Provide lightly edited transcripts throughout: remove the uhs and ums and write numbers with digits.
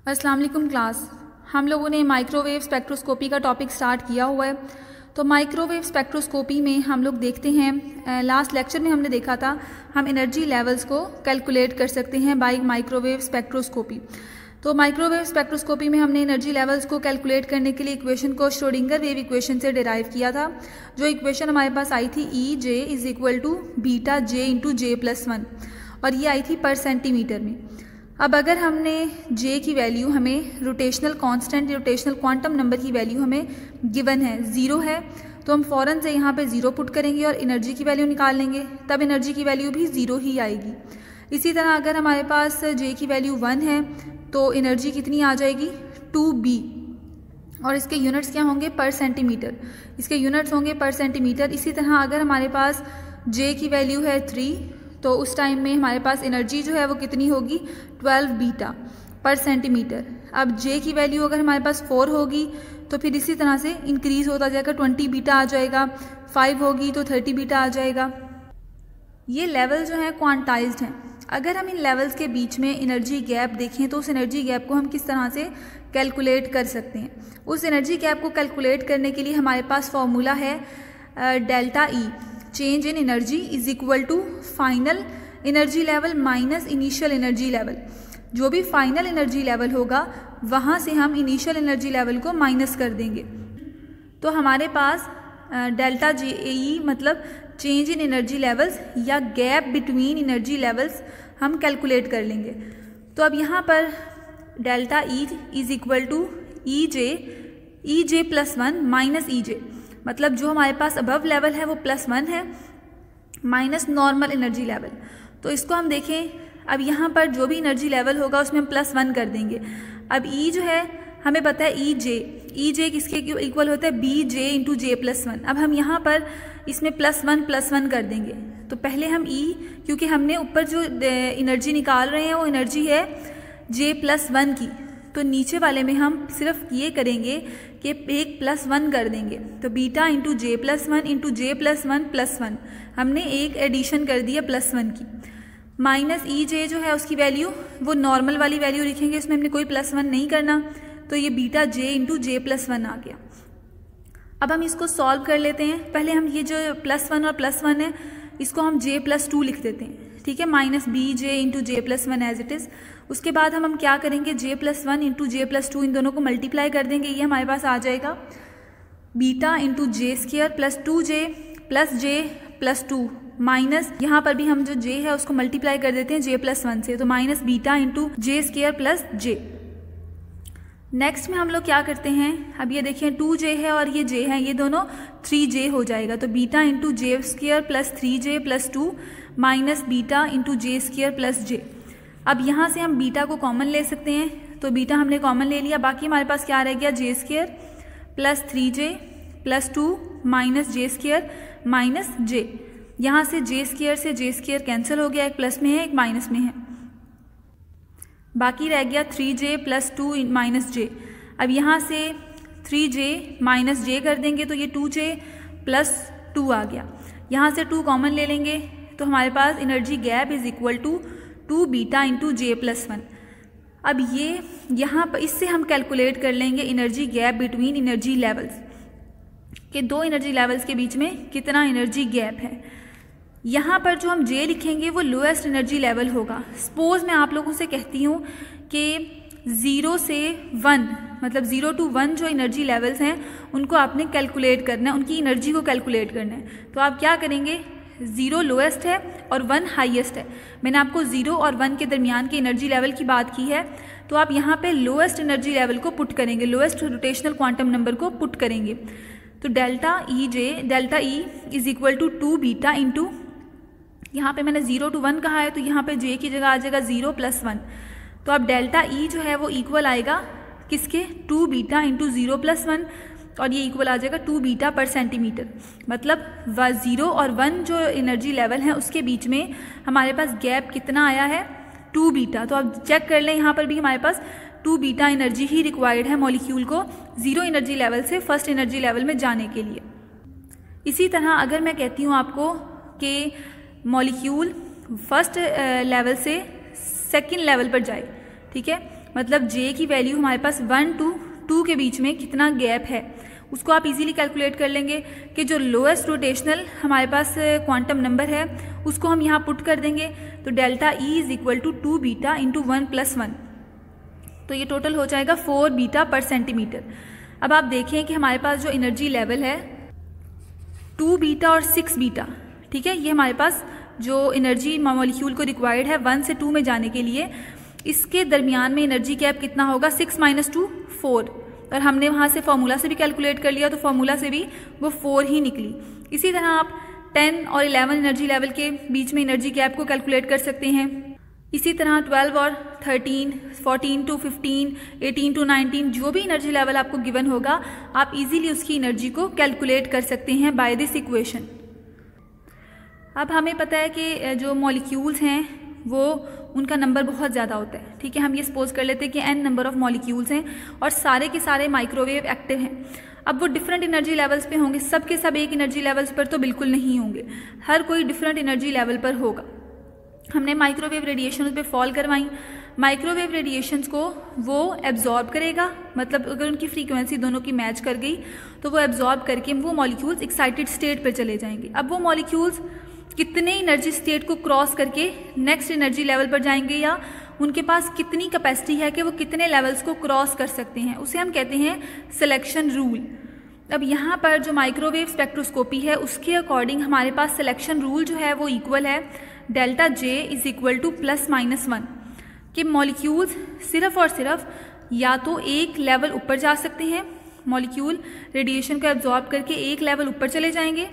अस्सलाम वालेकुम क्लास। हम लोगों ने माइक्रोवेव स्पेक्ट्रोस्कोपी का टॉपिक स्टार्ट किया हुआ है। तो माइक्रोवेव स्पेक्ट्रोस्कोपी में हम लोग देखते हैं, लास्ट लेक्चर में हमने देखा था हम एनर्जी लेवल्स को कैलकुलेट कर सकते हैं बाय माइक्रोवेव स्पेक्ट्रोस्कोपी। तो माइक्रोवेव स्पेक्ट्रोस्कोपी में हमने एनर्जी लेवल्स को कैलकुलेट करने के लिए इक्वेशन को श्रोडिंगर वेव इक्वेशन से डिराइव किया था। जो इक्वेशन हमारे पास आई थी E J is equal to beta J into J plus one, और ये आई थी पर सेंटीमीटर में। अब अगर हमने j की वैल्यू हमें rotational constant rotational quantum number की वैल्यू हमें गिवन है 0 है, तो हम फ़ौरन से यहाँ पे 0 पुट करेंगे और एनर्जी की वैल्यू निकाल लेंगे, तब एनर्जी की वैल्यू भी 0 ही आएगी। इसी तरह अगर हमारे पास j की वैल्यू 1 है तो एनर्जी कितनी आ जाएगी 2b, और इसके यूनिट्स क्या होंगे पर सेंटीमीटर, इसके यूनिट्स होंगे पर सेंटीमीटर। इसी तरह अगर हमारे पास j की वैल्यू है 3 तो उस टाइम में हमारे पास एनर्जी जो है वो कितनी होगी 12 बीटा पर सेंटीमीटर। अब j की वैल्यू अगर हमारे पास 4 होगी तो फिर इसी तरह से इंक्रीज होता जाएगा, 20 बीटा आ जाएगा, 5 होगी तो 30 बीटा आ जाएगा। ये लेवल जो है क्वांटाइज्ड हैं। अगर हम इन लेवल्स के बीच में एनर्जी गैप देखें तो उस एनर्जी गैप को हम किस तरह से कैलकुलेट कर सकते हैं। उस एनर्जी गैप को कैलकुलेट करने के लिए हमारे पास फॉर्मूला है delta E, change in energy is equal to final energy level minus initial energy level. जो भी फाइनल एनर्जी लेवल होगा वहाँ से हम इनिशियल एनर्जी लेवल को माइनस कर देंगे, तो हमारे पास डेल्टा जे ई मतलब चेंज इन एनर्जी लेवल्स या गैप बिटवीन एनर्जी लेवल्स हम कैलकुलेट कर लेंगे। तो अब यहाँ पर delta E is equal to E J plus one minus E जे, मतलब जो हमारे पास अबव लेवल है वो +1 है माइनस नॉर्मल एनर्जी लेवल। तो इसको हम देखें, अब यहाँ पर जो भी एनर्जी लेवल होगा उसमें हम +1 कर देंगे। अब ई जो है हमें पता है ई जे किसके इक्वल होता है B J into J plus one. अब हम यहाँ पर इसमें +1 कर देंगे। तो पहले हम ई, क्योंकि हमने ऊपर जो एनर्जी निकाल रहे हैं वो एनर्जी है J+1 की, तो नीचे वाले में हम सिर्फ ये करेंगे कि एक +1 कर देंगे। तो beta into J+1 into J+1+1 हमने एक एडिशन कर दिया +1 की, माइनस ई जे जो है उसकी वैल्यू वो नॉर्मल वाली वैल्यू लिखेंगे, इसमें हमने कोई +1 नहीं करना, तो ये बीटा J इंटू J+1 आ गया। अब हम इसको सॉल्व कर लेते हैं। पहले हम ये जो +1 और +1 है इसको हम J+2 लिख देते हैं, ठीक है, minus B J into J+1 as it is. उसके बाद हम क्या करेंगे J+1 इंटू J+2 इन दोनों को मल्टीप्लाई कर देंगे, ये हमारे पास आ जाएगा beta into J square plus 2J plus J plus 2 minus, यहाँ पर भी हम जो J है उसको मल्टीप्लाई कर देते हैं J+1 से, तो minus beta into J square plus J। Next में हम लोग क्या करते हैं, अब ये देखिए 2J है और ये J है, ये दोनों 3J हो जाएगा, तो beta into J square plus 3J plus 2 minus beta into J square plus J। अब यहाँ से हम बीटा को कॉमन ले सकते हैं, तो बीटा हमने कॉमन ले लिया, बाकी हमारे पास क्या रह गया J square plus 3J plus 2 minus J square minus J। यहाँ से J स्क्वायर कैंसिल हो गया, एक प्लस में है एक माइनस में है, बाकी रह गया 3J प्लस 2 माइनस J। अब यहाँ से 3J माइनस J कर देंगे तो ये 2J प्लस 2 आ गया, यहाँ से 2 कॉमन ले लेंगे तो हमारे पास energy gap is equal to 2 beta into J+1। अब ये यहाँ पर इससे हम कैलकुलेट कर लेंगे energy gap between energy levels, कि दो एनर्जी लेवल्स के बीच में कितना एनर्जी गैप है। यहाँ पर जो हम J लिखेंगे वो लोएस्ट एनर्जी लेवल होगा। सपोज मैं आप लोगों से कहती हूँ कि 0 से 1 मतलब 0 to 1 जो एनर्जी लेवल्स हैं उनको आपने कैलकुलेट करना है, उनकी एनर्जी को कैलकुलेट करना है। तो आप क्या करेंगे, 0 लोएस्ट है और 1 हाईएस्ट है। मैंने आपको 0 और 1 के दरमियान के एनर्जी लेवल की बात की है, तो आप यहाँ पे लोएस्ट एनर्जी लेवल को पुट करेंगे, लोएस्ट रोटेशनल क्वांटम नंबर को पुट करेंगे। तो delta E is equal to 2 beta into, यहाँ पे मैंने 0 to 1 कहा है तो यहाँ पे J की जगह आ जाएगा 0 + 1। तो अब डेल्टा ई जो है वो इक्वल आएगा किसके 2 बीटा इंटू 0 + 1, और ये इक्वल आ जाएगा 2 बीटा पर सेंटीमीटर। मतलब 0 और 1 जो एनर्जी लेवल है उसके बीच में हमारे पास गैप कितना आया है 2 बीटा। तो अब चेक कर लें, यहाँ पर भी हमारे पास 2 बीटा एनर्जी ही रिक्वायर्ड है मॉलिक्यूल को 0 एनर्जी लेवल से फर्स्ट एनर्जी लेवल में जाने के लिए। इसी तरह अगर मैं कहती हूँ आपको कि मॉलिक्यूल फर्स्ट लेवल से सेकेंड लेवल पर जाए, ठीक है, मतलब जे की वैल्यू हमारे पास 1 to 2 के बीच में कितना गैप है उसको आप इजीली कैलकुलेट कर लेंगे कि जो लोएस्ट रोटेशनल हमारे पास क्वांटम नंबर है उसको हम यहाँ पुट कर देंगे, तो delta E is equal to 2 beta into 1 + 1, तो ये टोटल हो जाएगा 4 बीटा पर सेंटीमीटर। अब आप देखें कि हमारे पास जो एनर्जी लेवल है 2 बीटा और 6 बीटा, ठीक है, ये हमारे पास जो एनर्जी मॉलिक्यूल को रिक्वायर्ड है 1 से 2 में जाने के लिए, इसके दरमियान में एनर्जी गैप कितना होगा 6 - 2 4, और हमने वहाँ से फॉर्मूला से भी कैलकुलेट कर लिया, तो फॉर्मूला से भी वो 4 ही निकली। इसी तरह आप 10 और 11 एनर्जी लेवल के बीच में एनर्जी गैप को कैलकुलेट कर सकते हैं। इसी तरह 12 और 13, 14 to 15, 18 to 19, जो भी एनर्जी लेवल आपको गिवन होगा आप इजीली उसकी एनर्जी को कैलकुलेट कर सकते हैं बाय दिस इक्वेशन। अब हमें पता है कि जो मॉलिक्यूल्स हैं वो उनका नंबर बहुत ज़्यादा होता है, ठीक है, हम ये सपोज कर लेते हैं कि n नंबर ऑफ मॉलिक्यूल्स हैं और सारे के सारे माइक्रोवेव एक्टिव हैं। अब वो डिफरेंट एनर्जी लेवल्स पे होंगे, सब के सब एक एनर्जी लेवल्स पर तो बिल्कुल नहीं होंगे, हर कोई डिफरेंट एनर्जी लेवल पर होगा। हमने माइक्रोवेव रेडिएशन पे फॉल करवाई, माइक्रोवेव रेडिएशंस को वो एब्जॉर्ब करेगा, मतलब अगर उनकी फ्रीक्वेंसी दोनों की मैच कर गई तो वो एब्जॉर्ब करके वो मॉलिक्यूल्स एक्साइटेड स्टेट पर चले जाएंगे। अब वो मॉलिक्यूल्स कितने एनर्जी स्टेट को क्रॉस करके नेक्स्ट एनर्जी लेवल पर जाएंगे या उनके पास कितनी कैपेसिटी है कि वो कितने लेवल्स को क्रॉस कर सकते हैं, उसे हम कहते हैं सिलेक्शन रूल। अब यहाँ पर जो माइक्रोवेव स्पेक्ट्रोस्कोपी है उसके अकॉर्डिंग हमारे पास सिलेक्शन रूल जो है वो इक्वल है delta J is equal to +-1, कि मॉलिक्यूल्स सिर्फ और सिर्फ या तो एक लेवल ऊपर जा सकते हैं, मॉलिक्यूल रेडिएशन को एब्जॉर्ब करके एक लेवल ऊपर चले जाएंगे,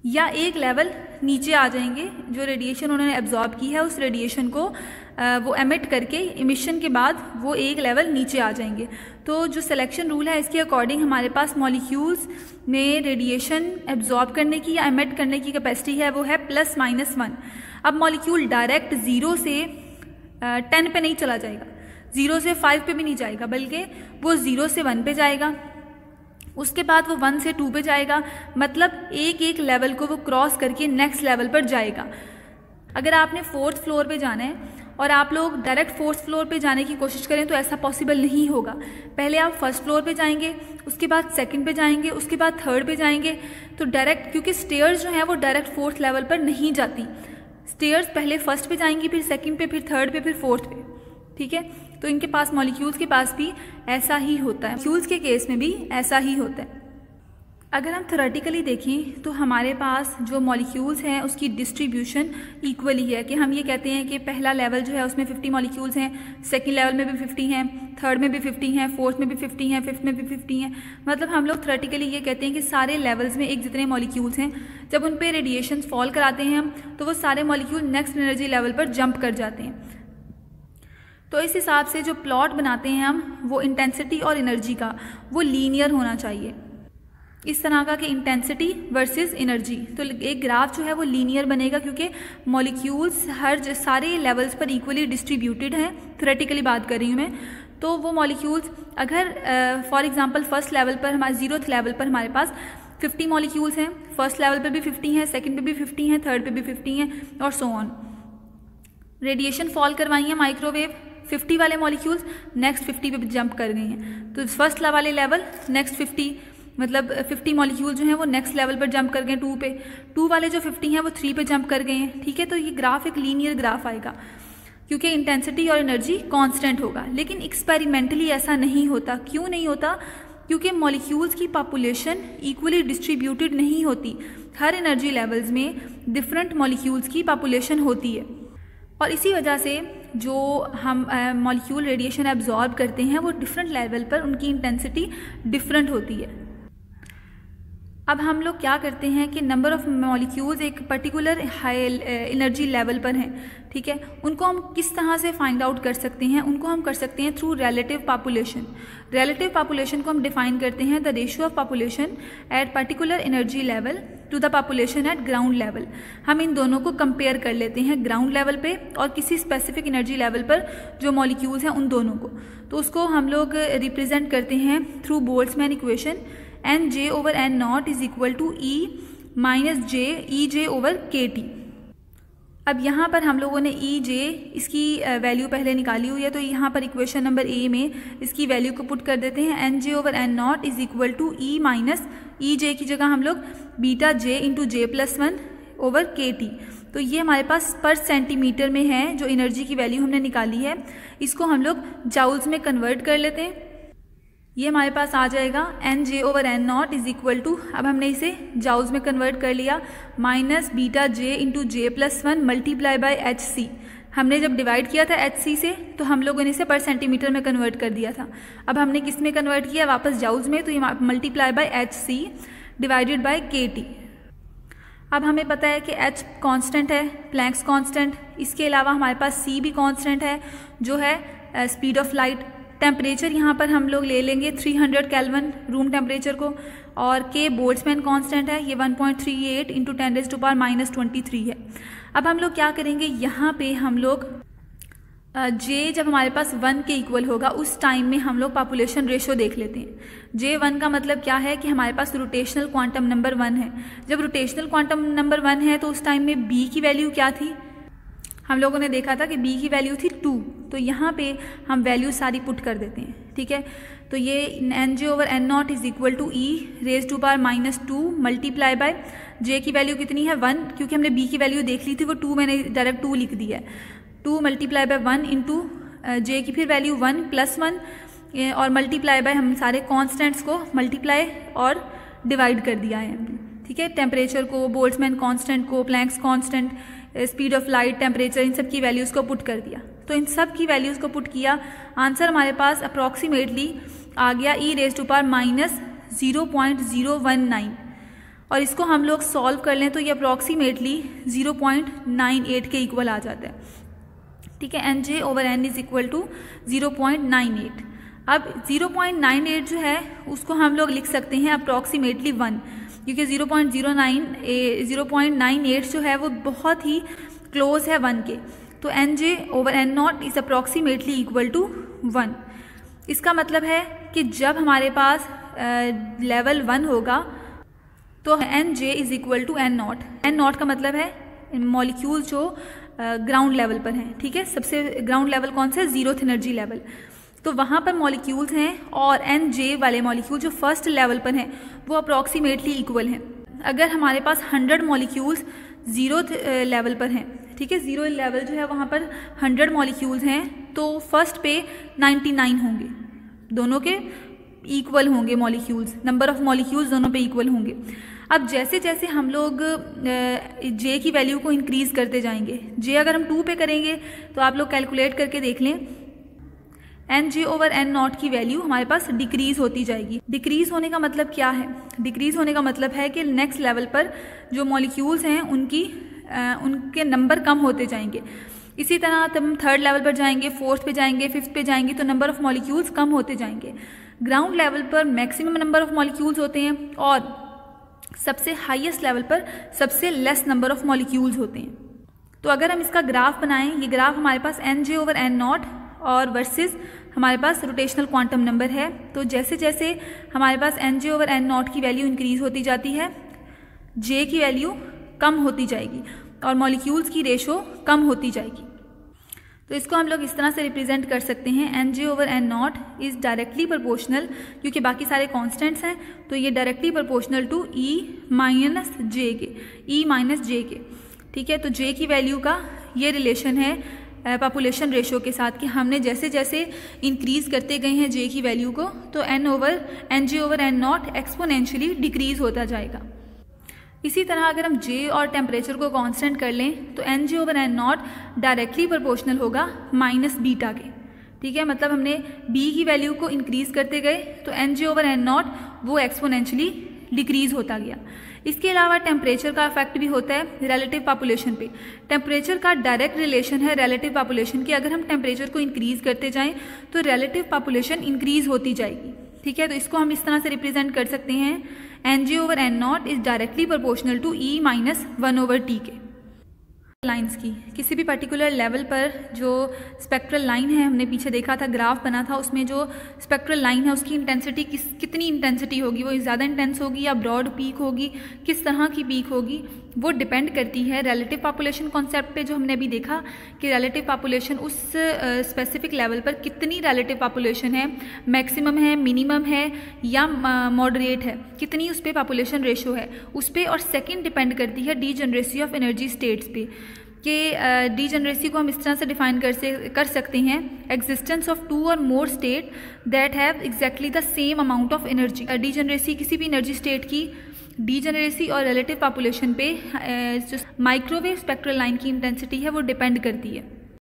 या एक लेवल नीचे आ जाएंगे, जो रेडिएशन उन्होंने एब्जॉर्ब की है उस रेडिएशन को वो एमिट करके इमिशन के बाद वो एक लेवल नीचे आ जाएंगे। तो जो सिलेक्शन रूल है इसके अकॉर्डिंग हमारे पास मॉलिक्यूल्स में रेडिएशन एब्जॉर्ब करने की या एमिट करने की कैपेसिटी है वो है +-1। अब मॉलिक्यूल डायरेक्ट 0 से 10 पे नहीं चला जाएगा, 0 से 5 पे भी नहीं जाएगा, बल्कि वो 0 से 1 पे जाएगा, उसके बाद वो 1 से 2 पे जाएगा, मतलब एक एक लेवल को वो क्रॉस करके नेक्स्ट लेवल पर जाएगा। अगर आपने 4th फ्लोर पे जाना है और आप लोग डायरेक्ट 4th फ्लोर पे जाने की कोशिश करें तो ऐसा पॉसिबल नहीं होगा। पहले आप 1st फ्लोर पे जाएंगे, उसके बाद 2nd पे जाएंगे, उसके बाद 3rd पे जाएंगे, तो डायरेक्ट, क्योंकि स्टेयर्स जो हैं वो डायरेक्ट 4th लेवल पर नहीं जाती, स्टेयर्स पहले 1st पे जाएंगी, फिर 2nd पे, फिर 3rd पे, फिर 4th पे, ठीक है। तो इनके पास मॉलिक्यूल्स के पास भी ऐसा ही होता है, मॉलिक्यूल्स के केस में भी ऐसा ही होता है। अगर हम थ्योरेटिकली देखें तो हमारे पास जो मॉलिक्यूल्स हैं उसकी डिस्ट्रीब्यूशन इक्वली है, कि हम ये कहते हैं कि पहला लेवल जो है उसमें 50 मॉलिक्यूल्स हैं, सेकंड लेवल में भी 50 हैं, थर्ड में भी 50 हैं, फोर्थ में भी 50 हैं, फिफ्थ में भी 50 हैं। मतलब हम लोग थ्योरेटिकली ये कहते हैं कि सारे लेवल्स में एक जितने मॉलिक्यूल्स हैं, जब उन पर रेडिएशन फॉल कराते हैं हम तो वो सारे मॉलिक्यूल नेक्स्ट एनर्जी लेवल पर जंप कर जाते हैं। तो इस हिसाब से जो प्लॉट बनाते हैं हम, वो इंटेंसिटी और एनर्जी का वो लीनियर होना चाहिए, इस तरह का कि इंटेंसिटी वर्सेस एनर्जी। तो एक ग्राफ जो है वो लीनियर बनेगा, क्योंकि मॉलिक्यूल्स सारे लेवल्स पर इक्वली डिस्ट्रीब्यूटेड हैं, थ्योरेटिकली बात कर रही हूँ मैं। तो वो मॉलिक्यूल्स अगर फॉर एग्जांपल फर्स्ट लेवल पर हमारे 0th लेवल पर हमारे पास 50 मॉलिक्यूल्स हैं, फर्स्ट लेवल पर भी 50 हैं, सेकंड पे भी 50 हैं, थर्ड पे भी 50 हैं और सो ऑन। रेडिएशन फॉल करवाई है माइक्रोवेव, 50 वाले मॉलिक्यूल्स नेक्स्ट 50 पे जंप कर गए हैं, तो फर्स्ट वाले लेवल नेक्स्ट 50, मतलब 50 मॉलिक्यूल जो हैं वो नेक्स्ट लेवल पर जंप कर गए 2 पे, 2 वाले जो 50 हैं वो 3 पे जंप कर गए हैं, ठीक है। तो ये ग्राफ एक लीनियर ग्राफ आएगा, क्योंकि इंटेंसिटी और एनर्जी कांस्टेंट होगा। लेकिन एक्सपेरिमेंटली ऐसा नहीं होता। क्यों नहीं होता? क्योंकि मॉलिक्यूल्स की पॉपुलेशन इक्वली डिस्ट्रीब्यूटेड नहीं होती, हर एनर्जी लेवल्स में डिफरेंट मॉलिक्यूल्स की पॉपुलेशन होती है, और इसी वजह से जो हम मॉलिक्यूल रेडिएशन एब्जॉर्ब करते हैं वो डिफरेंट लेवल पर उनकी इंटेंसिटी डिफरेंट होती है। अब हम लोग क्या करते हैं कि नंबर ऑफ मॉलिक्यूल्स एक पर्टिकुलर हाई एनर्जी लेवल पर हैं, ठीक है, उनको हम किस तरह से फाइंड आउट कर सकते हैं? उनको हम कर सकते हैं through relative population. Relative population को हम डिफाइन करते हैं the ratio of population at particular energy level to the population at ground level. हम इन दोनों को कंपेयर कर लेते हैं ग्राउंड लेवल पे और किसी स्पेसिफिक एनर्जी लेवल पर जो मॉलिक्यूल्स हैं उन दोनों को, तो उसको हम लोग रिप्रेजेंट करते हैं through Boltzmann equation, Nj/n0 is equal to E - j EJ/kT। अब यहाँ पर हम लोगों ने ई जे इसकी वैल्यू पहले निकाली हुई है, तो यहाँ पर इक्वेशन नंबर ए में इसकी वैल्यू को पुट कर देते हैं। N J over N naught is equal to E minus E J की जगह हम लोग beta J into J plus 1 over K T. तो ये हमारे पास पर सेंटीमीटर में है जो एनर्जी की वैल्यू हमने निकाली है। इसको हम लोग जाउल्स में कन्वर्ट कर लेते हैं। ये हमारे पास आ जाएगा N J over N naught is equal to, अब हमने इसे जाउल्स में कन्वर्ट कर लिया, minus beta J into J plus 1 multiply by H C. हमने जब डिवाइड किया था एच सी से तो हम लोगों ने इसे पर सेंटीमीटर में कन्वर्ट कर दिया था। अब हमने किस में कन्वर्ट किया, वापस जाउल्स में, तो ये multiply by H C divided by K T. अब हमें पता है कि h कांस्टेंट है, प्लैंक्स कांस्टेंट, इसके अलावा हमारे पास c भी कांस्टेंट है जो है स्पीड ऑफ लाइट। टेम्परेचर यहाँ पर हम लोग ले लेंगे 300 केल्विन रूम टेम्परेचर को, और k बोल्ट्जमैन कांस्टेंट है, ये 1.38 इंटू 10⁻⁻23 है। अब हम लोग क्या करेंगे, यहाँ पे हम लोग जे जब हमारे पास 1 के इक्वल होगा उस टाइम में हम लोग पॉपुलेशन रेशो देख लेते हैं। जे 1 का मतलब क्या है कि हमारे पास रोटेशनल क्वांटम नंबर 1 है। जब रोटेशनल क्वांटम नंबर 1 है तो उस टाइम में बी की वैल्यू क्या थी, हम लोगों ने देखा था कि बी की वैल्यू थी 2। तो यहाँ पे हम वैल्यू सारी पुट कर देते हैं, ठीक है। तो ये N J over N naught is equal to E raise to power -2 multiply by J की वैल्यू कितनी है 1, क्योंकि हमने बी की वैल्यू देख ली थी वो 2, मैंने डायरेक्ट 2 लिख दिया है। 2 मल्टीप्लाई बाय 1 इंटू जे की फिर वैल्यू 1 प्लस 1 और मल्टीप्लाई बाय हम सारे कॉन्स्टेंट्स को मल्टीप्लाई और डिवाइड कर दिया है, ठीक है। टेम्परेचर को, बोल्ट्जमैन कांस्टेंट को, Planck's constant, speed of light, temperature, इन सब की वैल्यूज़ को पुट कर दिया। तो इन सब की वैल्यूज़ को पुट किया, आंसर हमारे पास अप्रॉक्सीमेटली आ गया ई रेज टू पावर -0.019, और इसको हम लोग सॉल्व कर लें तो ये अप्रॉक्सीमेटली 0.98 के इक्वल आ जाता है, ठीक है। N J over N is equal to 0.98। अब 0.98 जो है उसको हम लोग लिख सकते हैं अप्रॉक्सीमेटली 1, क्योंकि 0.98 जो है वो बहुत ही क्लोज है 1 के। तो N J over N naught is approximately equal to 1। इसका मतलब है कि जब हमारे पास लेवल 1 होगा तो N J is equal to N naught. N naught का मतलब है मॉलिक्यूल जो ग्राउंड लेवल पर हैं, ठीक है। सबसे ग्राउंड लेवल कौन सा है, 0th एनर्जी लेवल। तो वहाँ पर मॉलिक्यूल्स हैं और एन जे वाले मॉलिक्यूल जो फर्स्ट लेवल पर हैं वो अप्रॉक्सीमेटली इक्वल हैं। अगर हमारे पास 100 मॉलिक्यूल्स 0th लेवल पर हैं, ठीक है, 0 लेवल जो है वहाँ पर 100 मॉलिक्यूल्स हैं, तो फर्स्ट पे 99 होंगे, दोनों के इक्वल होंगे मॉलिक्यूल्स, नंबर ऑफ मॉलिक्यूल्स दोनों पे इक्वल होंगे। अब जैसे जैसे हम लोग जे की वैल्यू को इंक्रीज करते जाएंगे, जे अगर हम 2 पे करेंगे तो आप लोग कैलकुलेट करके देख लें, N J over N naught की वैल्यू हमारे पास डिक्रीज होती जाएगी। डिक्रीज होने का मतलब क्या है, डिक्रीज होने का मतलब है कि नेक्स्ट लेवल पर जो मॉलिक्यूल्स हैं उनके नंबर कम होते जाएंगे। इसी तरह तब हम 3rd लेवल पर जाएंगे, 4th पे जाएंगे, 5th पे जाएंगे, तो नंबर ऑफ मॉलिक्यूल्स कम होते जाएंगे। ग्राउंड लेवल पर मैक्सिमम नंबर ऑफ मॉलिक्यूल्स होते हैं और सबसे हाईएस्ट लेवल पर सबसे लेस नंबर ऑफ मॉलिक्यूल्स होते हैं। तो अगर हम इसका ग्राफ बनाएं, ये ग्राफ हमारे पास N J over N naught और वर्सेस हमारे पास रोटेशनल क्वांटम नंबर है। तो जैसे जैसे हमारे पास N J over N naught की वैल्यू इंक्रीज होती जाती है, जे की वैल्यू कम होती जाएगी और मॉलिक्यूल्स की रेशो कम होती जाएगी। तो इसको हम लोग इस तरह से रिप्रेजेंट कर सकते हैं, N J over N naught is directly proportional, क्योंकि बाकी सारे कॉन्स्टेंट्स हैं तो ये directly proportional to E minus J के, ठीक है। तो जे की वैल्यू का ये रिलेशन है पॉपुलेशन रेशो के साथ कि हमने जैसे जैसे इंक्रीज करते गए हैं जे की वैल्यू को, तो N J over N naught exponentially decrease होता जाएगा। इसी तरह अगर हम जे और टेम्परेचर को कांस्टेंट कर लें तो N J over N naught directly proportional होगा माइनस बीटा के, ठीक है। मतलब हमने बी की वैल्यू को इंक्रीज करते गए तो N J over N naught वो एक्सपोनेंशियली डिक्रीज होता गया। इसके अलावा टेम्परेचर का इफेक्ट भी होता है रिलेटिव पॉपुलेशन पे। टेम्परेचर का डायरेक्ट रिलेशन है रिलेटिव पॉपुलेशन की। अगर हम टेम्परेचर को इंक्रीज करते जाएं तो रिलेटिव पॉपुलेशन इंक्रीज होती जाएगी, ठीक है। तो इसको हम इस तरह से रिप्रेजेंट कर सकते हैं, N J over N naught is directly proportional to E minus 1/T के। लाइंस की किसी भी पर्टिकुलर लेवल पर जो स्पेक्ट्रल लाइन है, हमने पीछे देखा था ग्राफ बना था, उसमें जो स्पेक्ट्रल लाइन है उसकी इंटेंसिटी कितनी इंटेंसिटी होगी, वो ज़्यादा इंटेंस होगी या ब्रॉड पीक होगी, किस तरह की पीक होगी, वो डिपेंड करती है रिलेटिव पॉपुलेशन कॉन्सेप्ट पे, जो हमने अभी देखा कि रिलेटिव पॉपुलेशन उस स्पेसिफिक लेवल पर कितनी रिलेटिव पॉपुलेशन है, मैक्सिमम है, मिनिमम है या मॉडरेट है, कितनी उस पर पॉपुलेशन रेशो है उस पर। और सेकंड डिपेंड करती है डीजनरेसी ऑफ एनर्जी स्टेट्स पे, कि डीजनरेसी को हम इस तरह से डिफाइन कर सकते हैं, एग्जिस्टेंस ऑफ 2 और more state that have exactly the same amount of energy. Degeneracy किसी भी एनर्जी स्टेट की डीजनरेसी और रिलेटिव पॉपुलेशन पे जो माइक्रोवेव स्पेक्ट्रल लाइन की इंटेंसिटी है वो डिपेंड करती है।